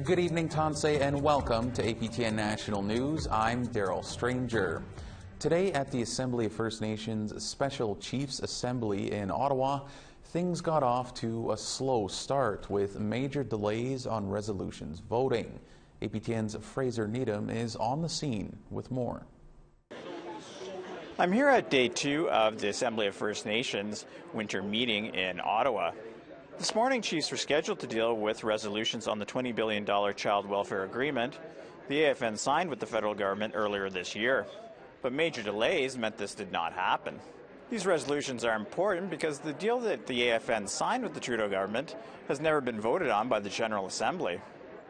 Good evening, Tansei, and welcome to APTN National News. I'm Daryl Stranger. Today at the Assembly of First Nations Special Chiefs Assembly in Ottawa, things got off to a slow start with major delays on resolutions voting. APTN's Fraser Needham is on the scene with more. I'm here at day 2 of the Assembly of First Nations winter meeting in Ottawa. This morning, chiefs were scheduled to deal with resolutions on the $20 billion child welfare agreement the AFN signed with the federal government earlier this year. But major delays meant this did not happen. These resolutions are important because the deal that the AFN signed with the Trudeau government has never been voted on by the General Assembly.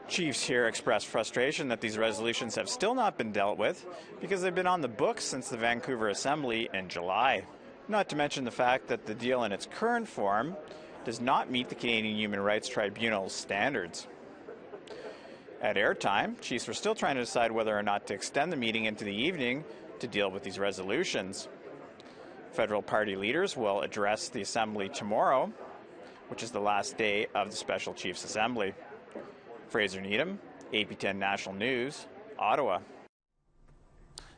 Chiefs here expressed frustration that these resolutions have still not been dealt with because they've been on the books since the Vancouver Assembly in July. Not to mention the fact that the deal in its current form does not meet the Canadian Human Rights Tribunal's standards. At airtime, chiefs were still trying to decide whether or not to extend the meeting into the evening to deal with these resolutions. Federal party leaders will address the Assembly tomorrow, which is the last day of the Special Chiefs Assembly. Fraser Needham, APTN National News, Ottawa.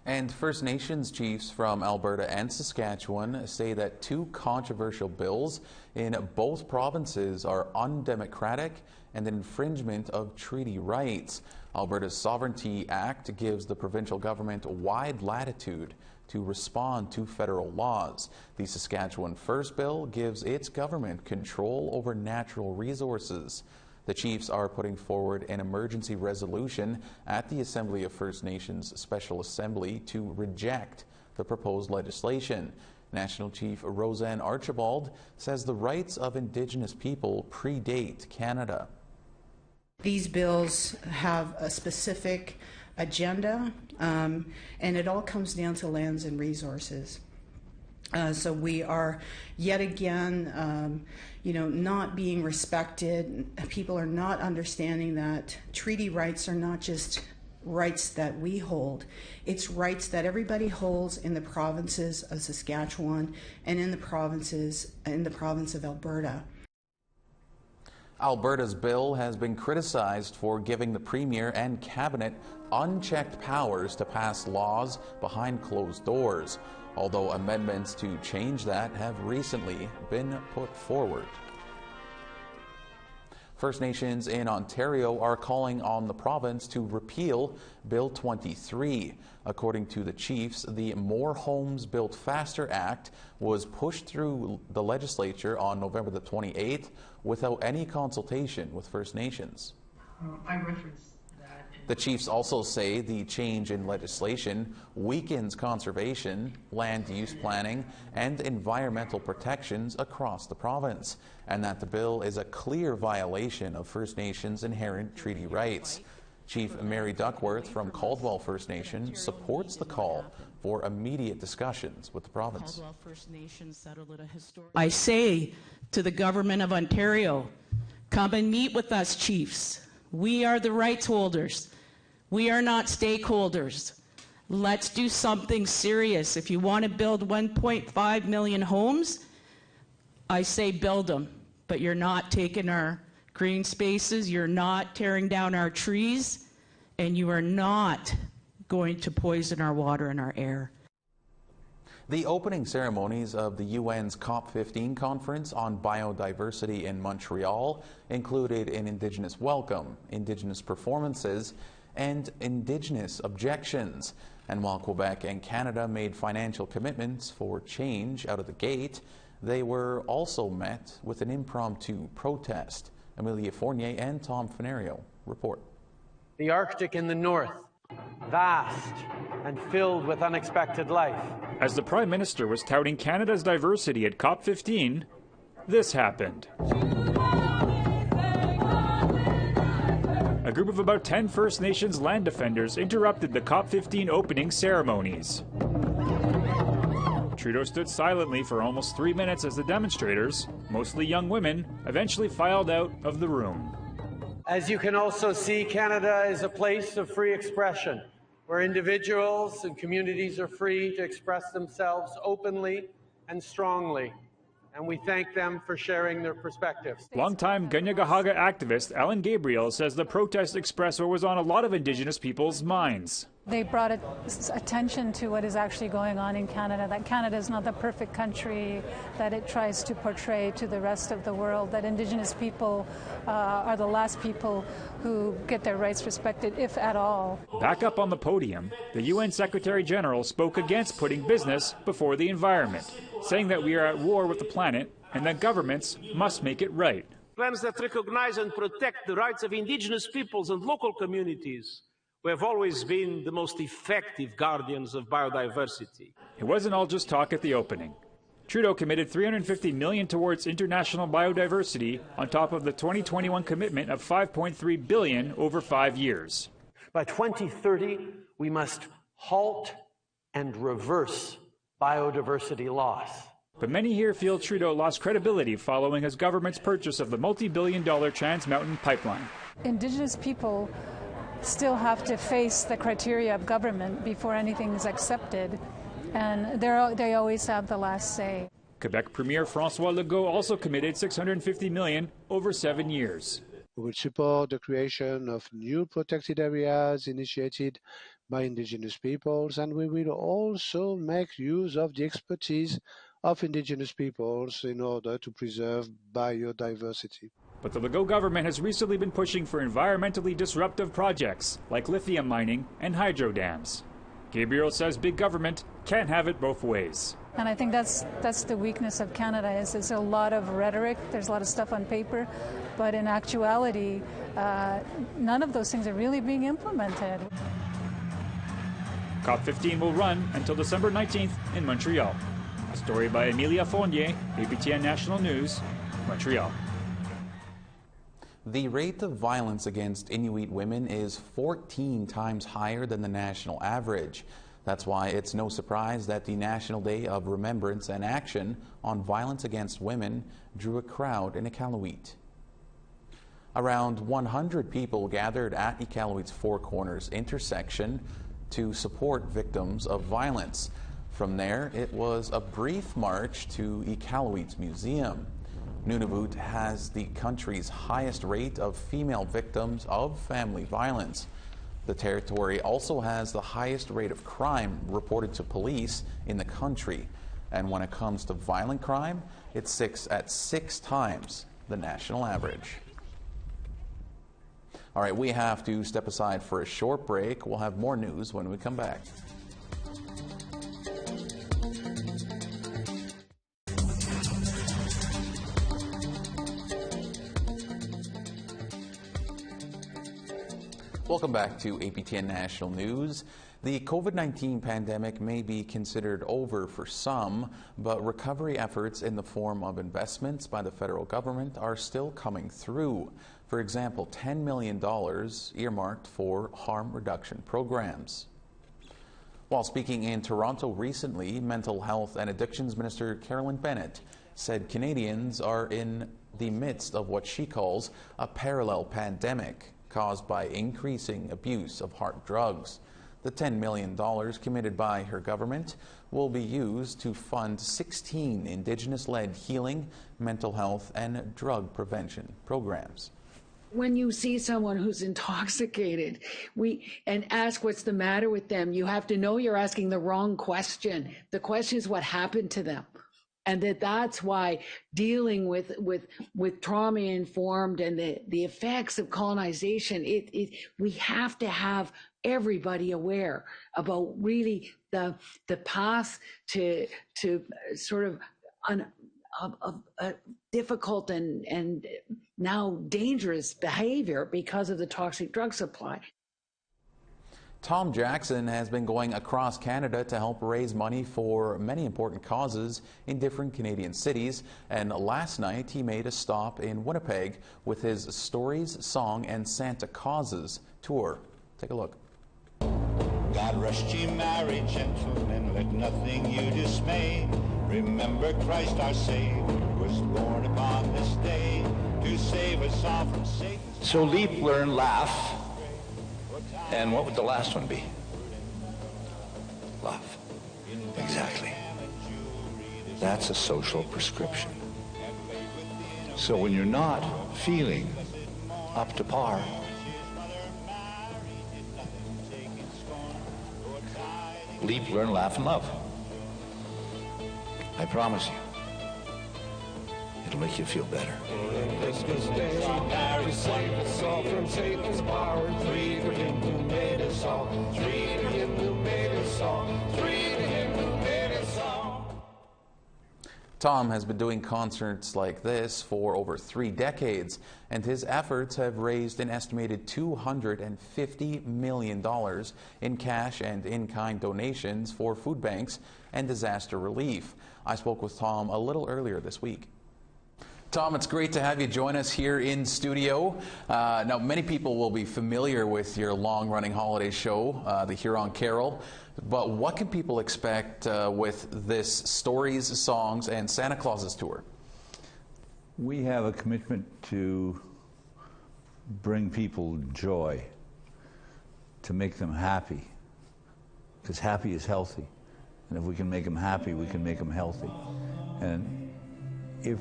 And First Nations chiefs from Alberta and Saskatchewan say that two controversial bills in both provinces are undemocratic and an infringement of treaty rights. Alberta's Sovereignty Act gives the provincial government wide latitude to respond to federal laws. The Saskatchewan First Bill gives its government control over natural resources. The chiefs are putting forward an emergency resolution at the Assembly of First Nations Special Assembly to reject the proposed legislation. National Chief Roseanne Archibald says the rights of Indigenous people predate Canada. These bills have a specific agenda, and it all comes down to lands and resources. So we are yet again, not being respected. People are not understanding that treaty rights are not just rights that we hold. It's rights that everybody holds in the provinces of Saskatchewan and in the province of Alberta. Alberta's bill has been criticized for giving the Premier and Cabinet unchecked powers to pass laws behind closed doors, although amendments to change that have recently been put forward. First Nations in Ontario are calling on the province to repeal Bill 23. According to the chiefs, the More Homes Built Faster Act was pushed through the legislature on November the 28th without any consultation with First Nations. I referenced that. The chiefs also say the change in legislation weakens conservation, land use planning, and environmental protections across the province, and that the bill is a clear violation of First Nations' inherent treaty rights. Chief Mary Duckworth from Caldwell First Nation supports the call for immediate discussions with the province. I say to the Government of Ontario, come and meet with us, chiefs. We are the rights holders. We are not stakeholders. Let's do something serious. If you want to build 1.5 million homes, I say build them, but you're not taking our green spaces, you're not tearing down our trees, and you are not going to poison our water and our air. The opening ceremonies of the UN's COP15 conference on biodiversity in Montreal included an Indigenous welcome, Indigenous performances, and Indigenous objections. And while Quebec and Canada made financial commitments for change out of the gate, they were also met with an impromptu protest. Amelia Fournier and Tom Fenario report. The Arctic in the north, vast and filled with unexpected life. As the Prime Minister was touting Canada's diversity at COP15, this happened. A group of about 10 First Nations land defenders interrupted the COP15 opening ceremonies. Trudeau stood silently for almost 3 minutes as the demonstrators, mostly young women, eventually filed out of the room. As you can also see, Canada is a place of free expression, where individuals and communities are free to express themselves openly and strongly. and we thank them for sharing their perspectives. Longtime Ganyagahaga activist Alan Gabriel says the protest expressed what was on a lot of Indigenous people's minds. They brought attention to what is actually going on in Canada, that Canada is not the perfect country that it tries to portray to the rest of the world, that Indigenous people are the last people who get their rights respected, if at all. Back up on the podium, the UN Secretary General spoke against putting business before the environment, saying that we are at war with the planet and that governments must make it right. Plans that recognize and protect the rights of Indigenous peoples and local communities who have always been the most effective guardians of biodiversity. It wasn't all just talk at the opening. Trudeau committed $350 million towards international biodiversity on top of the 2021 commitment of $5.3 billion over 5 years. By 2030, we must halt and reverse biodiversity loss. But many here feel Trudeau lost credibility following his government's purchase of the multi-billion-dollar Trans Mountain pipeline. Indigenous people still have to face the criteria of government before anything is accepted, and they always have the last say. Quebec Premier François Legault also committed $650 million over 7 years. We will support the creation of new protected areas initiated by Indigenous peoples, and we will also make use of the expertise of Indigenous peoples in order to preserve biodiversity. But the Legault government has recently been pushing for environmentally disruptive projects like lithium mining and hydro dams. Gabriel says big government can't have it both ways. And I think that's the weakness of Canada, is there's a lot of rhetoric, there's a lot of stuff on paper, but in actuality, none of those things are really being implemented. COP15 will run until December 19th in Montreal. A story by Emilia Fournier, APTN National News, Montreal. The rate of violence against Inuit women is 14 times higher than the national average. That's why it's no surprise that the National Day of Remembrance and Action on Violence Against Women drew a crowd in Iqaluit. Around 100 people gathered at Iqaluit's Four Corners intersection to support victims of violence. From there, it was a brief march to Iqaluit's museum. Nunavut has the country's highest rate of female victims of family violence. The territory also has the highest rate of crime reported to police in the country. And when it comes to violent crime, it sits at 6 times the national average. All right, we have to step aside for a short break. We'll have more news when we come back. Welcome back to APTN National News. The COVID-19 pandemic may be considered over for some, but recovery efforts in the form of investments by the federal government are still coming through. For example, $10 million earmarked for harm reduction programs. While speaking in Toronto recently, Mental Health and Addictions Minister Carolyn Bennett said Canadians are in the midst of what she calls a parallel pandemic caused by increasing abuse of hard drugs. The $10 million committed by her government will be used to fund 16 Indigenous-led healing, mental health, and drug prevention programs. When you see someone who's intoxicated and ask what's the matter with them, you have to know you're asking the wrong question. The question is what happened to them. And that's why dealing with trauma-informed and the effects of colonization, we have to have everybody aware about really the path to sort of a difficult and now dangerous behavior because of the toxic drug supply. Tom Jackson has been going across Canada to help raise money for many important causes in different Canadian cities, and last night he made a stop in Winnipeg with his Stories, Song and Santa Causes tour. Take a look. God rest ye merry gentlemen, let nothing you dismay. Remember Christ our Savior was born upon this day to save us all from Satan. So leap, learn, laugh. And what would the last one be? Love. Exactly. That's a social prescription. So when you're not feeling up to par, leap, learn, laugh, and love. I promise you, it'll make you feel better. Christmas Day, Mary saved us all from Satan's power. 3 for him who made us all. 3 for him who made us all. 3 for him who made us all. Tom has been doing concerts like this for over 3 decades, and his efforts have raised an estimated $250 million in cash and in-kind donations for food banks and disaster relief. I spoke with Tom a little earlier this week. Tom, it's great to have you join us here in studio. Now, many people will be familiar with your long-running holiday show, the Huron Carol, but what can people expect with this Stories, Songs, and Santa Clauses tour? We have a commitment to bring people joy, to make them happy, because happy is healthy. And if we can make them happy, we can make them healthy. And if,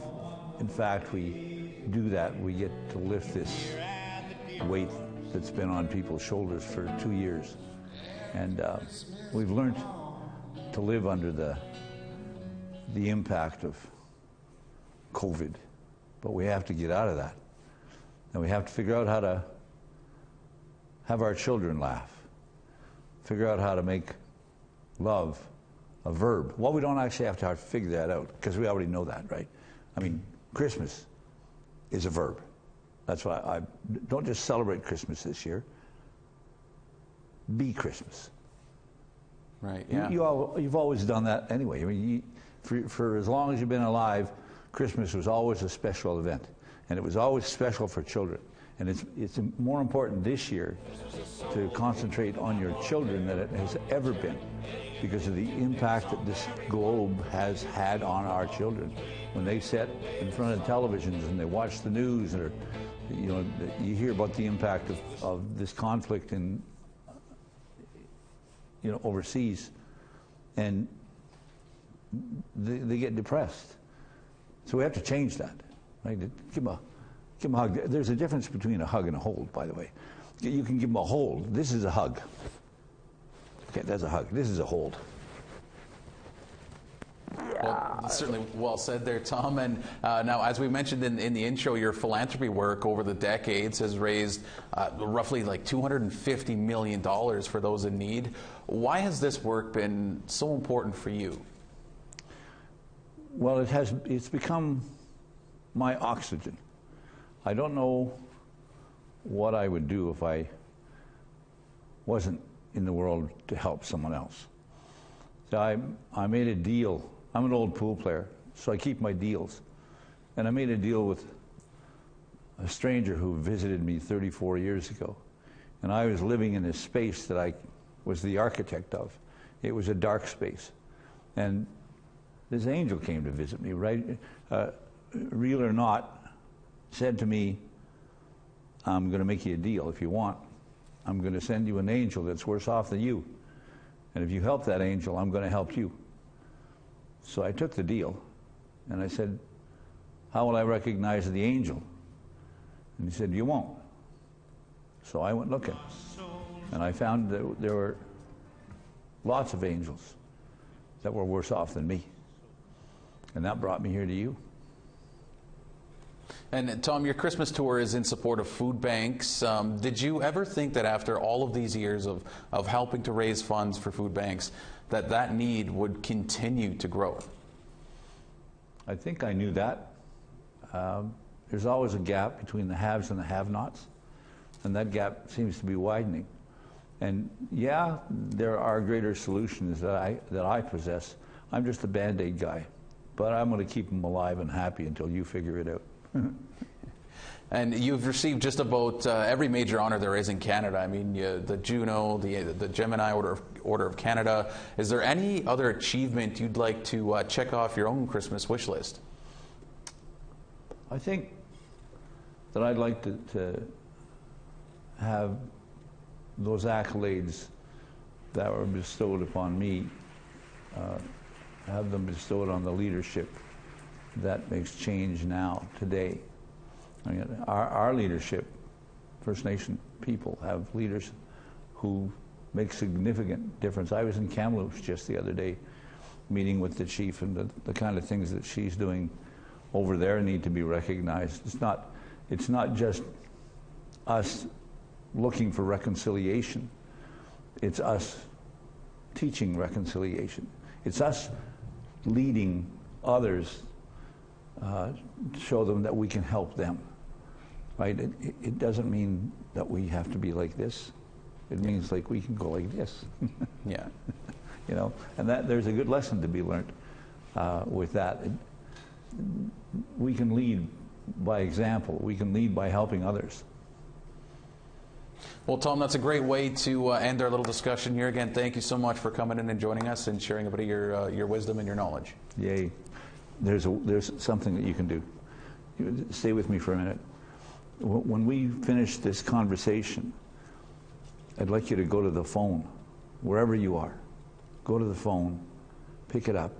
in fact, we do that, we get to lift this weight that's been on people's shoulders for 2 years. And we've learned to live under the impact of COVID, but we have to get out of that. And we have to figure out how to have our children laugh, figure out how to make love a verb. Well, we don't actually have to figure that out, because we already know that, right? I mean, Christmas is a verb. That's why I don't just celebrate Christmas this year. Be Christmas. Right, yeah. You've always done that anyway. I mean, for as long as you've been alive, Christmas was always a special event. And it was always special for children. And it's more important this year to concentrate on your children than it has ever been, because of the impact that this globe has had on our children. When they sit in front of televisions and they watch the news, or you hear about the impact of this conflict in overseas, and they get depressed. So we have to change that, right? Give them a hug. There's a difference between a hug and a hold, by the way. You can give them a hold. This is a hug. Okay, that's a hug. This is a hold. Well, certainly well said there, Tom. And now, as we mentioned in the intro, your philanthropy work over the decades has raised roughly like $250 million for those in need. Why has this work been so important for you? Well, it's become my oxygen. I don't know what I would do if I wasn't in the world to help someone else. So I made a deal. I'm an old pool player, so I keep my deals. And I made a deal with a stranger who visited me 34 years ago. And I was living in this space that I was the architect of. It was a dark space. And this angel came to visit me, right? Real or not, said to me, I'm going to make you a deal if you want. I'm going to send you an angel that's worse off than you. And if you help that angel, I'm going to help you. So I took the deal, and I said, how will I recognize the angel? And he said, you won't. So I went looking, and I found that there were lots of angels that were worse off than me. And that brought me here to you. And Tom, your Christmas tour is in support of food banks. Did you ever think that after all of these years of helping to raise funds for food banks, that need would continue to grow? I think I knew that. There's always a gap between the haves and the have-nots, and that gap seems to be widening. And yeah, there are greater solutions that I possess. I'm just a Band-Aid guy, but I'm going to keep them alive and happy until you figure it out. And you've received just about every major honor there is in Canada. I mean, the Juno, the Gemini Order of Canada. Is there any other achievement you'd like to check off your own Christmas wish list? I think that I'd like to have those accolades that were bestowed upon me, have them bestowed on the leadership that makes change now, today. I mean, our leadership, First Nation people, have leaders who make significant difference. I was in Kamloops just the other day, meeting with the chief, and the kind of things that she's doing over there need to be recognized. It's not just us looking for reconciliation. It's us teaching reconciliation. It's us leading others, show them that we can help them. Right? It doesn't mean that we have to be like this. It means like we can go like this. Yeah. You know, and that there's a good lesson to be learned with that. We can lead by example. We can lead by helping others. Well, Tom, that's a great way to end our little discussion here. Again, thank you so much for coming in and joining us and sharing a bit of your wisdom and your knowledge. Yay. There's something that you can do. Stay with me for a minute. When we finish this conversation, I'd like you to go to the phone, wherever you are. Go to the phone, pick it up,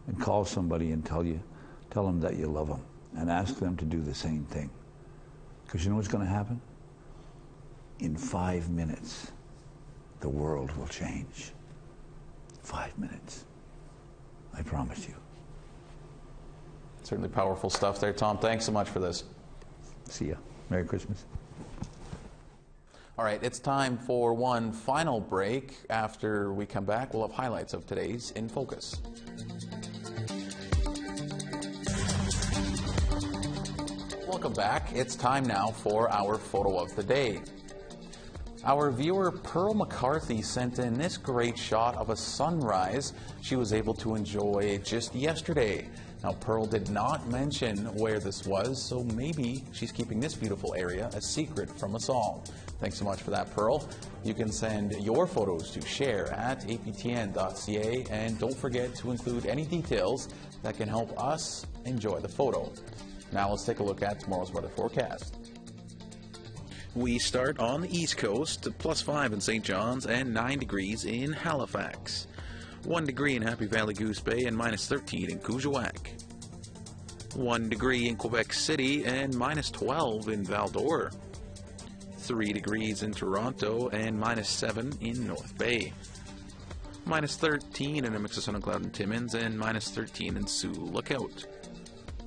and call somebody and tell them that you love them, and ask them to do the same thing. Because you know what's going to happen? In 5 minutes, the world will change. 5 minutes. I promise you. Certainly powerful stuff there, Tom. Thanks so much for this. See ya. Merry Christmas. All right, it's time for one final break. After we come back, we'll have highlights of today's In Focus. Welcome back. It's time now for our photo of the day. Our viewer Pearl McCarthy sent in this great shot of a sunrise she was able to enjoy just yesterday. Now, Pearl did not mention where this was, so maybe she's keeping this beautiful area a secret from us all. Thanks so much for that, Pearl. You can send your photos to share@aptn.ca, and don't forget to include any details that can help us enjoy the photo. Now let's take a look at tomorrow's weather forecast. We start on the East Coast, +5 in St. John's and 9 degrees in Halifax. 1 degree in Happy Valley Goose Bay and -13 in Kuujjuaq. 1 degree in Quebec City and -12 in Val-d'Or. 3 degrees in Toronto and -7 in North Bay. -13 in a mix of sun and cloud in Timmins and -13 in Sioux Lookout.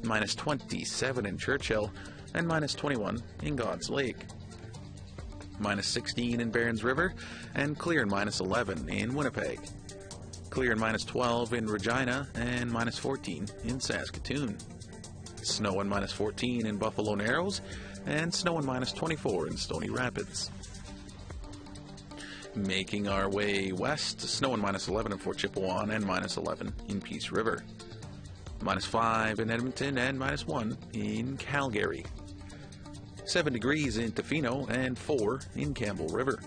-27 in Churchill and -21 in God's Lake. -16 in Barons River and clear and -11 in Winnipeg. Clear and -12 in Regina and -14 in Saskatoon. Snow and -14 in Buffalo Narrows and snow and -24 in Stony Rapids. Making our way west, snow and -11 in Fort Chipewyan and -11 in Peace River. -5 in Edmonton and -1 in Calgary. 7 degrees in Tofino and 4 in Campbell River.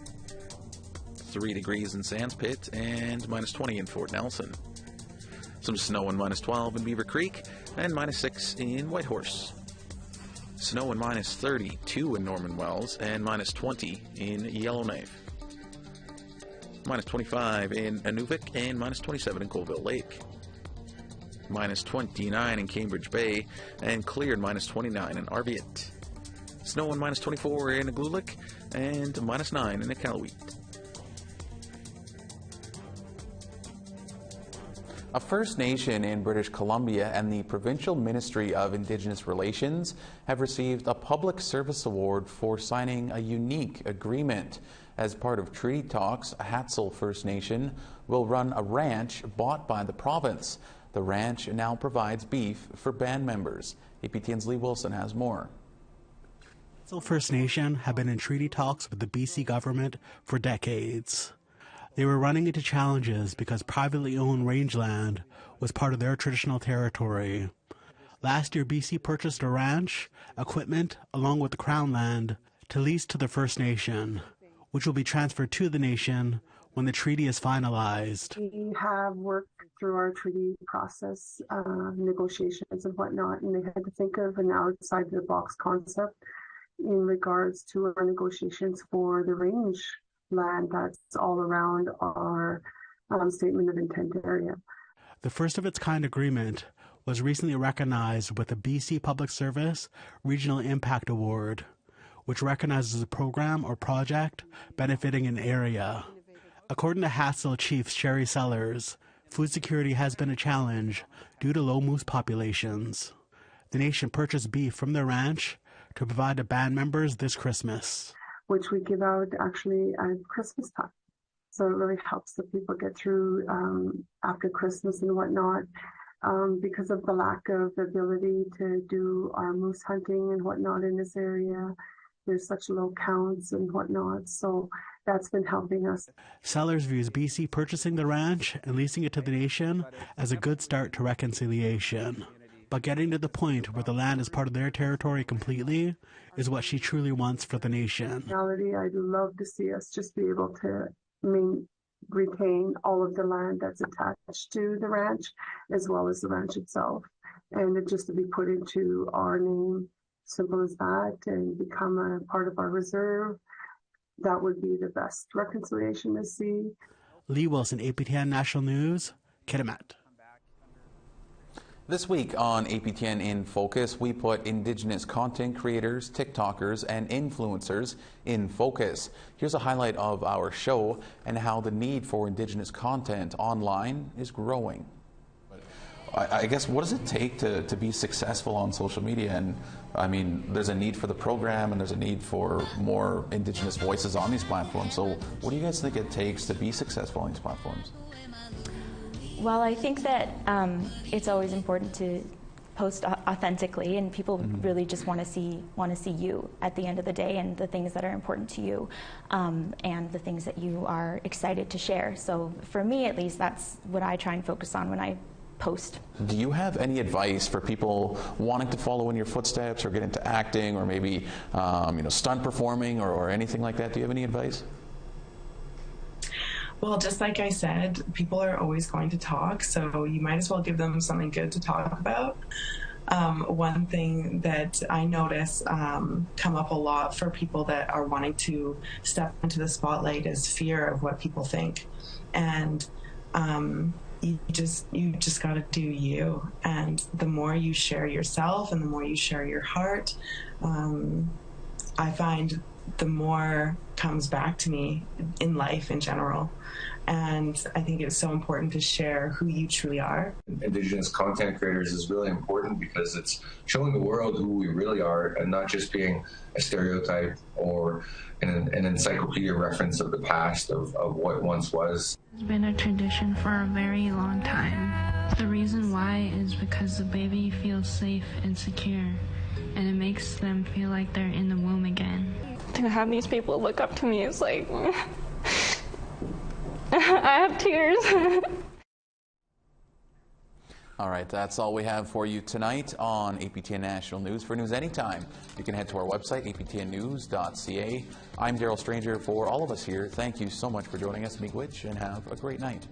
3 degrees in Sandspit and -20 in Fort Nelson. Some snow and -12 in Beaver Creek and -6 in Whitehorse. Snow and -32 in Norman Wells and -20 in Yellowknife. -25 in Inuvik and -27 in Colville Lake. -29 in Cambridge Bay and clear and -29 in Arviat. Snow and -24 in Iqaluit and -9 in Iqaluit. A First Nation in British Columbia and the Provincial Ministry of Indigenous Relations have received a Public Service Award for signing a unique agreement. As part of treaty talks, Hatzel First Nation will run a ranch bought by the province. The ranch now provides beef for band members. APTN's Lee Wilson has more. Hatzel First Nation have been in treaty talks with the BC government for decades. They were running into challenges because privately owned rangeland was part of their traditional territory. Last year, BC purchased a ranch, equipment, along with the Crown land, to lease to the First Nation, which will be transferred to the nation when the treaty is finalized. We have worked through our treaty process, negotiations and whatnot, and they had to think of an outside-the-box concept in regards to our negotiations for the range land that's all around our statement of intent area. The first of its kind agreement was recently recognized with the BC Public Service Regional Impact Award, which recognizes a program or project benefiting an area. According to Hassel Chief Sherry Sellers, food security has been a challenge due to low moose populations. The nation purchased beef from their ranch to provide to band members this Christmas, which we give out actually at Christmas time. So it really helps the people get through after Christmas and whatnot. Because of the lack of ability to do our moose hunting and whatnot in this area, there's such low counts and whatnot. So that's been helping us. Sellers views BC purchasing the ranch and leasing it to the nation as a good start to reconciliation. But getting to the point where the land is part of their territory completely is what she truly wants for the nation. In reality, I'd love to see us just be able to retain all of the land that's attached to the ranch, as well as the ranch itself, and it just to be put into our name, simple as that, and become a part of our reserve. That would be the best reconciliation to see. Lee Wilson, APTN National News, Kitimat. This week on APTN In Focus, we put Indigenous content creators, TikTokers, and influencers in focus. Here's a highlight of our show and how the need for Indigenous content online is growing. I guess, what does it take to be successful on social media? And I mean, there's a need for the program and there's a need for more Indigenous voices on these platforms. So what do you guys think it takes to be successful on these platforms? Well, I think that it's always important to post authentically, and people really just want to see you at the end of the day, and the things that are important to you, and the things that you are excited to share. So for me, at least, that's what I try and focus on when I post. Do you have any advice for people wanting to follow in your footsteps or get into acting, or maybe stunt performing or anything like that? Do you have any advice? Well, just like I said, people are always going to talk, so you might as well give them something good to talk about. One thing that I notice come up a lot for people that are wanting to step into the spotlight is fear of what people think. And you just got to do you. And the more you share yourself and the more you share your heart, I find the more comes back to me in life in general. And I think it's so important to share who you truly are. Indigenous content creators is really important because it's showing the world who we really are, and not just being a stereotype or an encyclopedia reference of the past of what once was. It's been a tradition for a very long time. The reason why is because the baby feels safe and secure, and it makes them feel like they're in the womb again. To have these people look up to me is like, I have tears. All right, that's all we have for you tonight on APTN National News. For news anytime, you can head to our website, aptnnews.ca. I'm Daryl Stranger. For all of us here, thank you so much for joining us. Miigwech, and have a great night.